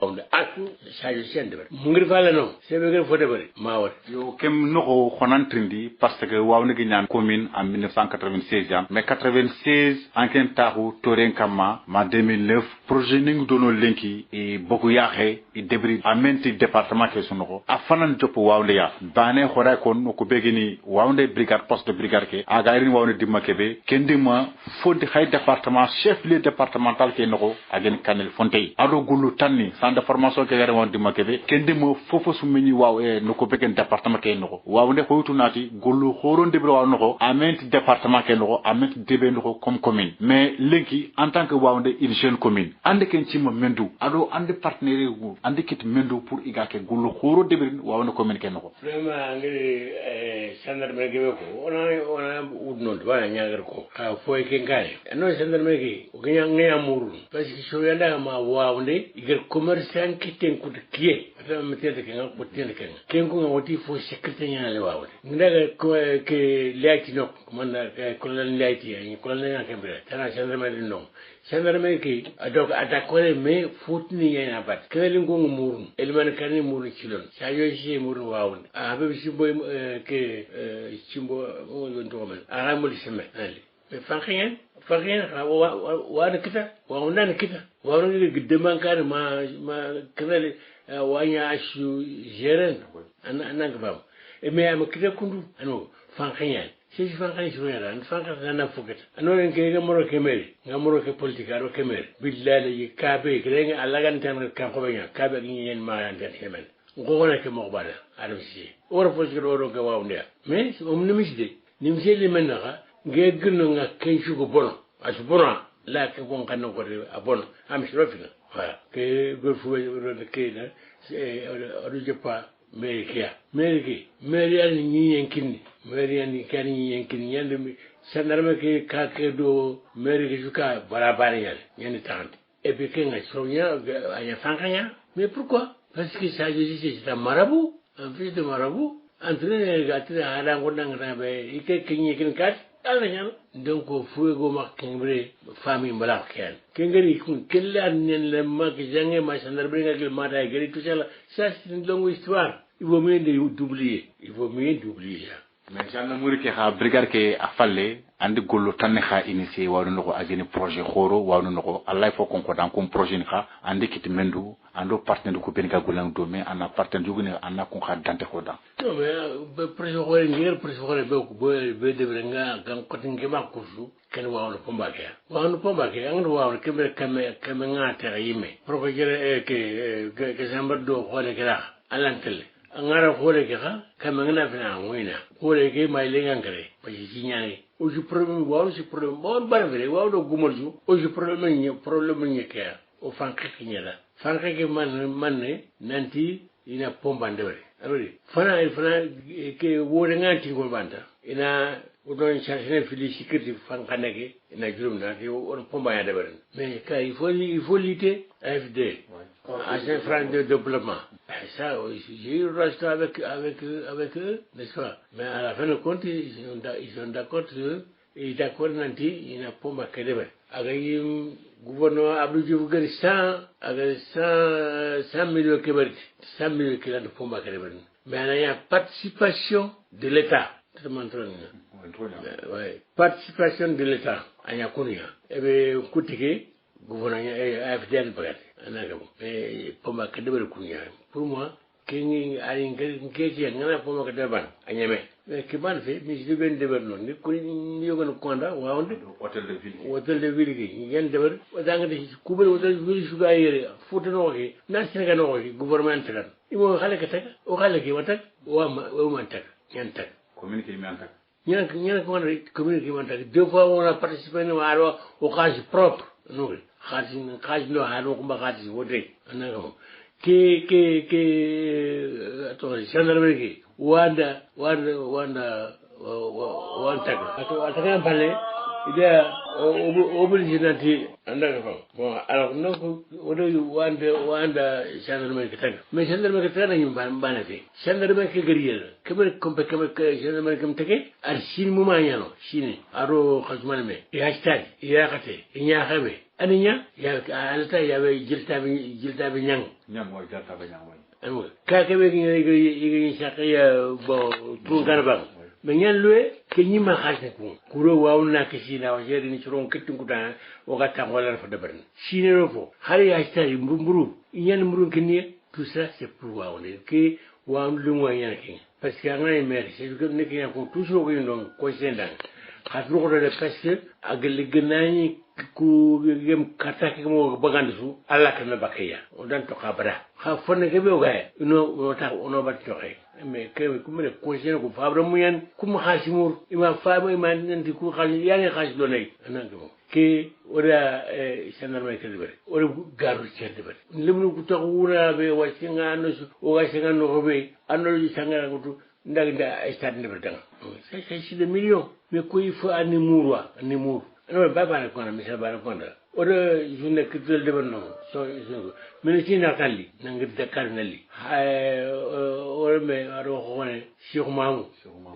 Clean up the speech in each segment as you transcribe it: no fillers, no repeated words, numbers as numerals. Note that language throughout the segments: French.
on atu sajo sende ber ngir fala no sebe ngir fode ber mawat yo kem noko khonantrindi parce que wawne ginyan commune en 1996 mais 96 anken taxu toren kama ma 2009 projet ning dono lenki e boku yaxe e débris amenti département ke sunoko afanan jopo wawle ya bane khora kon ko begini wawne brigade poste de brigade ke agairin wawne dimma kebe kendima fonti hay département chef lieu départemental ke noko agen kanel fontey ado gulu tanni centre de formation ke gare won dimma kebe kendima fofo sumeni waw e noko begen département ke noko wawne hoytu nati gulu khoron debri waw noko amenti département ke noko amenti debe noko comme commune mais lenki en tant que wawne une jeune commune ande ken cimma mendu ado ande partenaire wu ande kit mendu pour igake gulu khoro debri wawne commune ke noko vraiment ngiri gendarme ke ko ona udno ba nyagar ko ka foy ke ngale no gendarme ke o ganya muru parce que so yanda ma wawne igar commerçant kiten ko kiye ata metede ke ngak potende ken ko ngoti fo secrétaire nyale wawne ndaga ko ke lati no man ko lan lati ni ko lan ngak be tana gendarme no gendarme ke adok atakore me futni yana bat kelin ko muru elman kan muru kilon sayo shi muru wawne abe shi boy ke chimbo won to men ara mo liseme ali be fakhen wa kita wa nan kita wa ron gidman kan ma kanale wanya ashu jeren anan gabam e me am kita kundu ano fakhen si fakhen shi yara an fakhen na fuket ano ren ke gamoro kemeri gamoro ke politika ro kemeri billahi kabe krenga alagan tan kan ko banya kabe nyen ma an tan hemen ngona ke mogbala armsi ora fojiro oro ga wawnde mais nimside nimseli menna ngegno nga kenchu go bono as bono la ke gon kan ko abon am shrofina wa ke go fu ro de ke na oro jepa meriki merian ni yenkin merian ni kan ni yenkin yande sandarme ke ka ke do meriki juka barabara yande tante et puis que nga sonya aya fankanya mais pourquoi parce que ça c'est un marabout, un fils de marabout, entraîné les gâteaux à la gondang rabe, il est kinyi kin kat, alanya. Donc au fuego mak kengbre famille mbalakian. Kengri kun kellan nen le mak jange ma sandar bringa ke mata gari tout ça c'est une longue histoire. Il vaut mieux d'oublier, mais janna muri ke ha brigade ke afalle andi gollo tan kha initié wawno noko ageni projet khoro wawno noko allah fo kon ko dan kom projet ni kha andi kit mendu ando partenaire ko ben ga golang do mais ana partenaire jugune ana kon kha dante ko dan to mais projet khoro ngir projet khoro be ko be de brenga gam ko tinge ma kursu ken wawno pombake angdo wawno kembe kame ngata yime projet ke sambar do khole kala alantele angara khole ke kha kame ngana fina ngoina khole ke mai lengan kare pa jinyane o ju problème waw ci problème bon barvere waw do gumolju o ju problème ni ke o fanke kinyala fanke ke man ne nanti ina pomba ndewre alori fana ke wore ngati ngol banda ina o don charger fili sécurité fanka nake ina jurum na ke o pomba ya deber mais ka il faut lutter AFD agent franc de développement ça j'ai resté avec eux n'est-ce pas mais à la fin de compte ils sont d'accord et d'accord nanti ina pomba ke deber agay gouvernement Abdou Diouf gari 100 millions keberti 100 millions kilan de pomba ke deber mais il y a participation de l'État. Ouais. Participation de l'État à Yakunia. Et bien, Koutike, gouvernement AFDN Bagat, Poma Kadabel Kunia. Pour moi, King Aringati and Nana Poma Kadaban, Anyame. Kiban fait, Miss Dugan de Vernon, Nicolan Konda, wound, Hotel de Village, Yan Dever, Wadang, Kuba, Hotel Village Sugar, Futanoki, National Government. You will Halakata, or Halaki, what that? Woman tech, Yantak. Communiquer mentak. Nyana communiquer mentak. Deux fois on a participé nous à au cas propre. Nous, cas nous à nous comme cas voter. Attends, gendarmerie. Wanda. Attends, parler. Il est obligé d'être bon, alors non, Wanda gendarmerie que tag. Mais gendarmerie que tag n'a pas fait. Gendarmerie que guerrier. Comme gendarmerie comme tag. Al Chine moumaniano, Chine. Aro khazmanme. Et hashtag. Et yakate. Et yakabe. aninya ya alta ya be jilta bi nyang moy jalta ba ñang moy anwa ka ke be ngi shaqaya bo tun kana ba mais ñan luwe ke ñima xalse ko kuro waaw na ke sina wa jeri ni ciron kettu kuta o gata wala fa debar sine ro fo hari ya stari mburu ñan mburu ke ni tout ça c'est pour waaw ne ke waaw lu mo ñan ke parce que ngay mer c'est que ne ke ko toujours ko ndon ko sendan xatru ko de parce que agal gënaani ku gem kata ke mo bagandu alla kana bakaya o dan to xabara xa fonne ke be o gaay no ta no bat joxe mais que comme le conseil ko fabra muyan kum khasimur ima fabo ima nanti ku khali yani khas do nay anango ke ora sanarma ke debere ora garu che debere lemnu ku tax wura be wasinga no o wasinga no be anno sangara ko ndaga stade debere dang c'est des millions mais ko il faut ani murwa ani mur no baba ko na misal baba ko na ora journée culturelle debere no so ministre natali nangir Dakar nali ora me aro khone Cheikh Mamou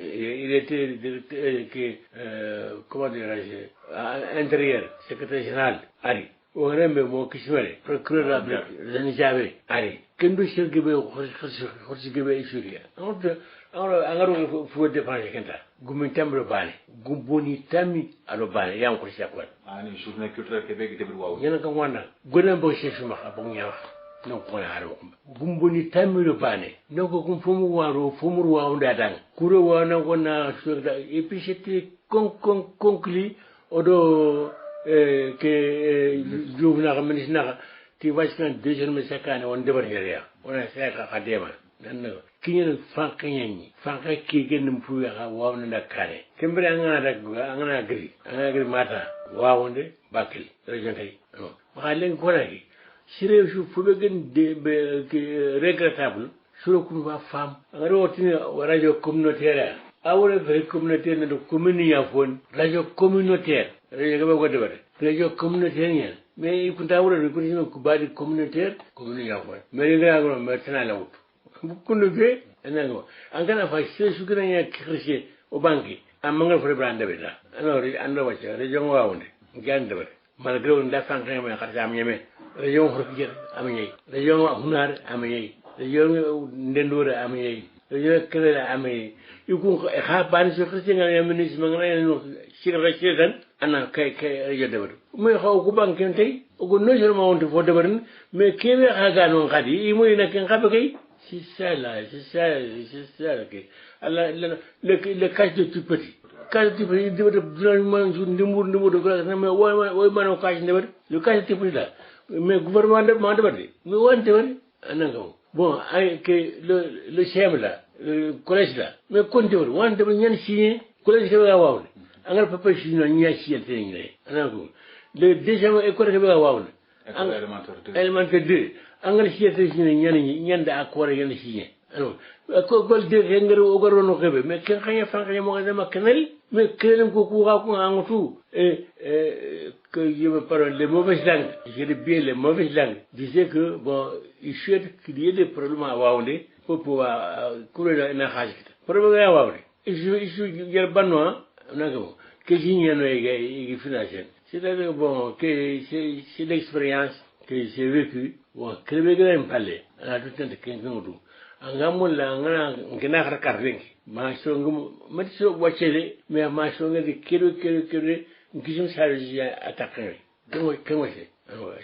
il était directeur comment dirais-je intérieur secrétaire général ari ora me mo kiswere procureur de Nijabe ari kendo Cheikh Gebe khorsi Gebe Syria angaro fu dépenser kenta gumin tamro bane gumboni tami alo bane yang ko siakwal ani journée culturelle ke be ke debir waaw yana kan wana gona bo chefu ma bon yawa non ko na haro gumboni tami lo bane non ko kum fumu waro fumu waaw ndadan kuro wana gona et puis c'était conclu odo que jouvna ministre ti waskan deuxième sakane on debar yarea on a saka khadema nan kiyen fankanyani fanka kigen mfu ya wawna nakare kembere angana gri mata wawonde bakil region tay xalen ko ragi sire su fuben de regrettable sur ko ba femme ngaro tini radio communautaire awre vrai communautaire de commune ya fon radio communautaire radio ga go debare radio communautaire ñen mais il faut tawre ko badi communautaire commune ya fon mais nga ngro maintenant la wut bukkundu be enango angana fa su gina ya kirse o banki amanga fure brande be da alors ando wacha region wawunde gande be malgré on da fanka me kharta am yeme region horfijer am yey region hunar am yey region ndendore am yey region kala am yey iku ha ban su kirse nga yamini ngana no sikra chetan ana kay region de be muy xaw ku banki tay ko no jor ma wonte fo de be mais kebe ha ganon khadi imoy nak ngabe kay c'est ça là, c'est ça que le cas de tout petit. Cas de tout petit, il le cas de tout petit là. Mais gouvernement de mais on te bon, que le CM là, le collège là, mais quand tu veux, on te veut signer, collège que va avoir. Angal papa signer n'y a signé. Le deuxième école que va avoir. Élémentaire 2. angal siyete sine ñani ñanda akore yene signe alors ko gol de ngere o goro no kebe mais ken xanya fan xanya mo dama kenal mais kenam ko ku ga ko angatu que je me parle les mauvaises langues je dis bien les mauvaises langues disait que bon il souhaite qu'il y ait des problèmes à Waoundé pour pouvoir courir na xajita problème à Waoundé je yer banno nako que jignano e financier c'est-à-dire bon que c'est l'expérience que j'ai vécu wa krebe gren palle ana tutante kengodu angamul la ngana ngena kar rengi ma so ngum ma so wacele mais ma so ngadi kero ngisum sarji attaquer do kemose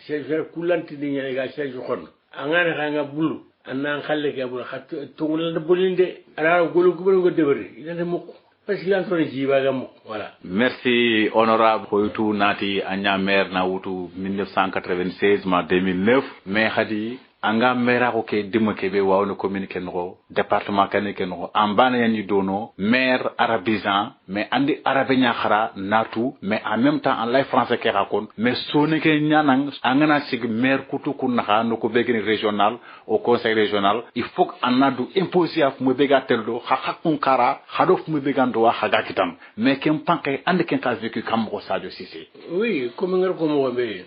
c'est faire coulanti ni ñay ga c'est ju xon angana nga bulu anan xalle ke bulu xat tungul bolinde ara golu ko ngo debere ina mu voilà. Merci honorable Koytu Nati Anya maire na wutu 1996 ma 2009 mais hadi anga maire ko ke dimake be wawno commune kenro département kenro ambana yani dono maire arabisant mais andi arabe nya khara natu mais en même temps en lay français ke rakon mais sone ke nyanang angana sig maire kutu kunna no ko begni régional au conseil régional il faut qu'on a du imposé à fume bega teldo hakakun kara hado fume begando wa hagakitam mais kem panke ande ken ka vécu comme Sadio Cissé. Oui, comme ngor ko mo be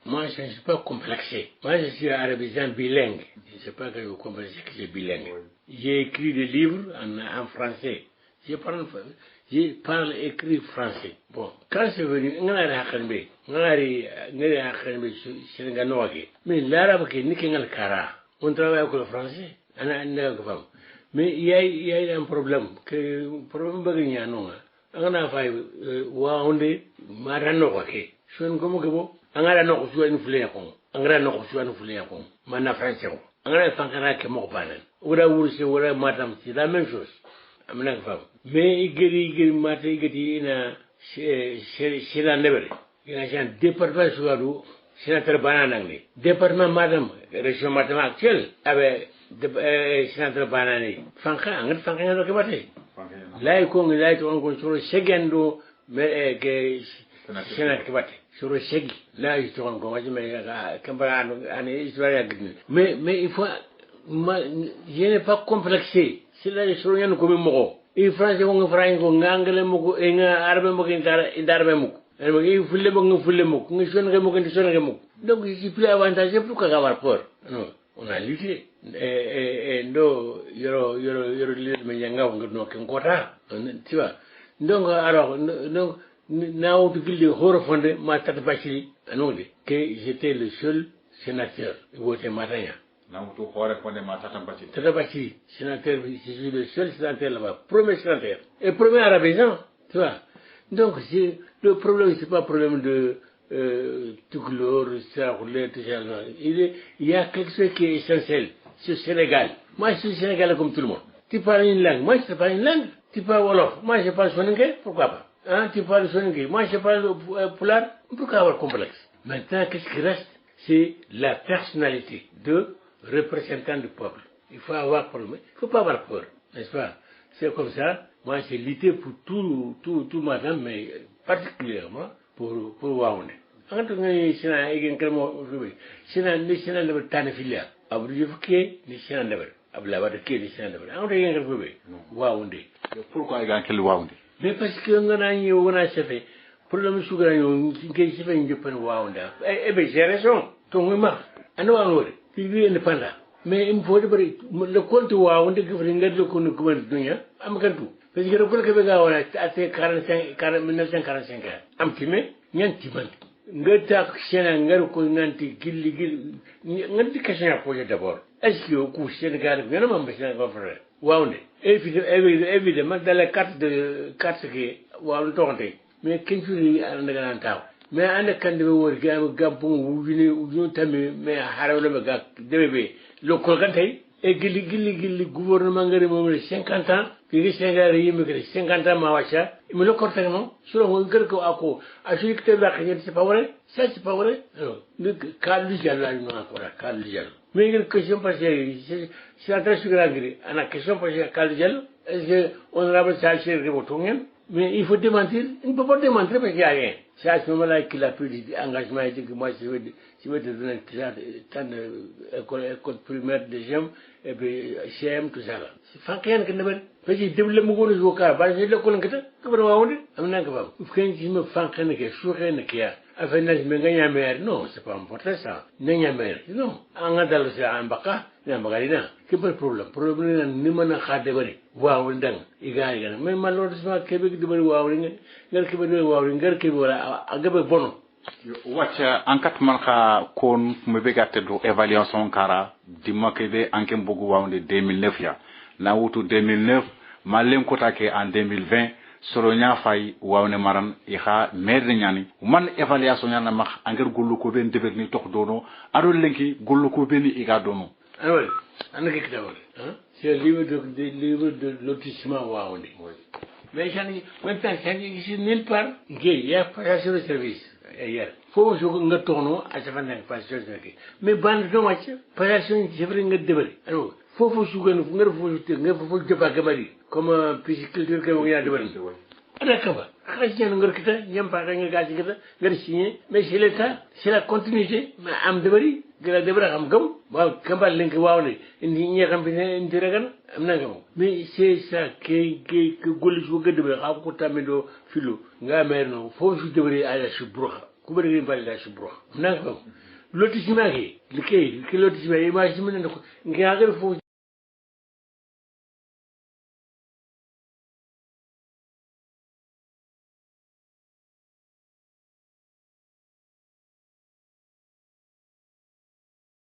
moi, je ne suis pas complexé. Moi, je suis arabisant bilingue. Je ne sais pas que vous comprenez ce que c'est bilingue. J'ai écrit des livres en français. je parle écrit français. Bon, quand c'est venu, ngari hakanbe, ngari hakanbe sénéganoake. Mais l'arabe qui n'est qu'un kara. On travaille avec le français. Mais il y a un problème. Que problème bagagna non. Angana fay wa onde marano wake. Son comme que bon. Angara no ko une flé ko. Angara no ko une flé ko. Mana français ko. Angara fankara ke mo banan. Ora wurse ora matam c'est la même chose. Amna fam. Mais igeri mata igeti ina c'est la never. Ina jan département suadu sénateur bananangi. Département madame région madame actuelle avec sénateur banani. Fanka angat fanka no ke bate. Lay ko ngi lay to on suro segendo me ke sénateur ke bate. Suro segi lay to on ko waji me kambara ani histoire gidni. Mais il faut je n'ai pas complexé. C'est là sur rien comme moi. Il français on français on anglais mo nga arabe mo indarbe mo. Il fulle mo fulle mo. Ngi son mo ngi son mo. Donc je suis plus avantageux pour avoir peur. Non, on a lutté. Ndo yoro lire me yanga no ken kota. Tu vois. Donc alors donc now to feel the horror fondé ma tata bachili anonde que j'étais le seul sénateur voté matanya. Tata Bachili, sénateur, je suis le seul sénateur là-bas, premier sénateur, et premier arabisant, tu vois. Donc, le problème, c'est pas un problème de Toucouleur, Saroulé, tout ça. Il y a quelque chose qui est essentiel, c'est le Sénégal. Moi, je suis Sénégalais comme tout le monde. Tu parles une langue, moi, je parle une langue. Tu parles Wolof, moi, je parle Soninké, pourquoi pas? Hein, tu parles Soninké, moi, je parle Poulard, pourquoi avoir complexe? Maintenant, qu'est-ce qui reste? C'est la personnalité de représentant du peuple. Il faut avoir peur, il faut pas avoir peur, n'est-ce pas? C'est comme ça. Moi, j'ai lutté pour tout madame, mais particulièrement pour Waoundé. En tout cas, c'est un crème, c'est un level tan filia. Abdou Fouquet, c'est un level. Abdou Fouquet, c'est un level. En tout cas, Waoundé. Pourquoi il y a un Waoundé? Mais parce que on a fait. Pour le monsieur, qui s'est fait une jupon Waoundé. Eh bien, j'ai raison. Ton humain. Il vit indépendant. Mais il faut le compte Waoundé qui fait le compte comme le dunia. Amkantou. Parce que le compte que vous avez à 1945 amtimé, nyantiman. Ngata Sénégal ngar ko nanti gilli nganti question projet d'abord. Est-ce que au Sénégal bien même Sénégal frère. Waoundé. Évidemment dans la carte que Waoundé tonté. Mais qu'est-ce que anda taw. Mais anda kan de wor gambon wujini tammi mais harawle be gak debbe le ko gantay e gilli gouvernement ngari mom 50 ans ki Sénégal yimi que 50 ans ma wacha mais le corte non sur on ngar ko ako ashi que ba xé c'est pas vrai ça c'est pas vrai non le calme jalla non encore calme jalla mais une question parce que c'est la très grande ana question parce que calme jalla est-ce que honorable Sachir Rebotongen. Mais il faut démentir, il ne peut pas démentir parce qu'il n'y a rien. C'est à ce moment-là qu'il a pris l'engagement et dit que moi je vais te donner tant d'école primaire de GEM et puis CM, tout ça là. C'est fanken que ne veut parce que développe mon gros avocat, parce que le colon que tu vas voir, on n'a pas. Vous faites que me fanken que sourire que a. Afin de me gagner mer, non, c'est pas important ça. Gagner mer, non. En adal c'est un baka, n'a pas gagné. Quel est le problème? Le problème n'est pas de faire bari. Waaw ndang igari mais malheureusement Québec de bari waaw ngal ke bari waaw ngal ke wala agabe bono. Wacca en 4 man ka kon me begate do évaluation kara di makebe anke mbogu wawnde 2009 ya na wutu 2009 malem kota ke en 2020 soronya fay wawne maran iha maire nyani man évaluation nyana mak anger gollu ko ben deberni tok dono ado lenki gollu ko ben iga dono oui anake kitawol hein c'est le livre de lotissement wawnde mais jani maintenant c'est ici nulle part il y a passation de service hier faut que nga tourno à sa fin de passation de service mais ban do match passation c'est vrai nga debari alors faut sugan nga fo jeba gamari comme pisciculture que nga debari d'accord xajjan ngor kita yamba nga gaji kita ngar signé mais c'est l'état c'est la continuité mais am debari gëna debara xam gam waaw kambal link waaw ne indi ñi xam bi ne indi regan am na gam mais c'est ça que golli su gëdd ba xam ko tamido filo nga mer no fo su debari ala su broxa ku bari ngi bal la su broxa na gam lotissement ki lotissement imagine ko nga ngar fo